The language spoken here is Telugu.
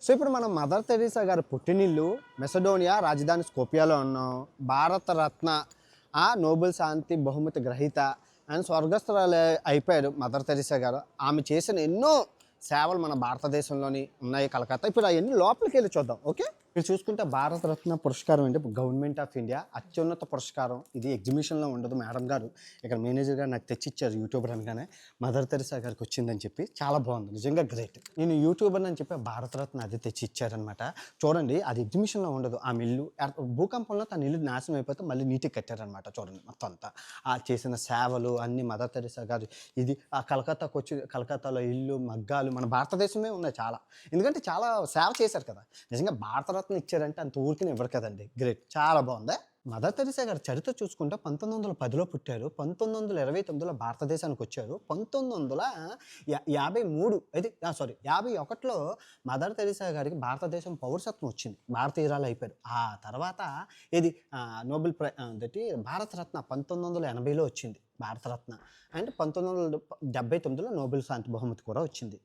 సో ఇప్పుడు మనం మదర్ తెరీసా గారి పుట్టినిల్లు మెసడోనియా రాజధాని స్కోపియాలో ఉన్నాం. భారతరత్న నోబెల్ శాంతి బహుమతి గ్రహీత అండ్ స్వర్గస్థురాలు అయిపోయారు మదర్ తెరీసా గారు. ఆమె చేసిన ఎన్నో సేవలు మన భారతదేశంలోని ఉన్నాయి కలకత్తా. ఇప్పుడు అవన్నీ లోపలికి వెళ్ళి చూద్దాం. ఓకే, మీరు చూసుకుంటే భారతరత్న పురస్కారం అంటే గవర్నమెంట్ ఆఫ్ ఇండియా అత్యున్నత పురస్కారం. ఇది ఎగ్జిబిషన్లో ఉండదు. మేడం గారు ఇక్కడ మేనేజర్ గారు నాకు తెచ్చిచ్చారు యూట్యూబర్ అనగానే మదర్ తెరీసా గారికి వచ్చిందని చెప్పి. చాలా బాగుంది, నిజంగా గ్రేట్. నేను యూట్యూబర్ అని చెప్పి భారతరత్న అది తెచ్చి ఇచ్చారనమాట. చూడండి, అది ఎగ్జిబిషన్లో ఉండదు. ఆ ఇల్లు భూకంపంలో తన ఇల్లు నాశనం అయిపోతే మళ్ళీ నీటికి కట్టారనమాట. చూడండి మొత్తం అంతా ఆ చేసిన సేవలు అన్ని మదర్ తెరీసా గారు. ఇది ఆ కలకత్తాకు వచ్చి కలకత్తాలో ఇల్లు మగ్గాలు మన భారతదేశమే ఉన్నాయి చాలా. ఎందుకంటే చాలా సేవ చేశారు కదా. నిజంగా భారతరత్న ఇచ్చారంటే అంత ఊరికినే ఇవ్వరు కదండి. గ్రేట్, చాలా బాగుంది. మదర్ తెరీసా గారి చరిత్ర చూసుకుంటే 1910లో పుట్టారు. 1929లో భారతదేశానికి వచ్చారు. 1953 అయితే 51లో మదర్ తెరీసా గారికి భారతదేశం పౌరసత్వం వచ్చింది. భారతీయురాలు అయిపోయారు. ఆ తర్వాత ఇది నోబెల్ భారతరత్న 1980లో వచ్చింది భారతరత్న. అండ్ 1979లో నోబెల్ శాంతి బహుమతి కూడా వచ్చింది.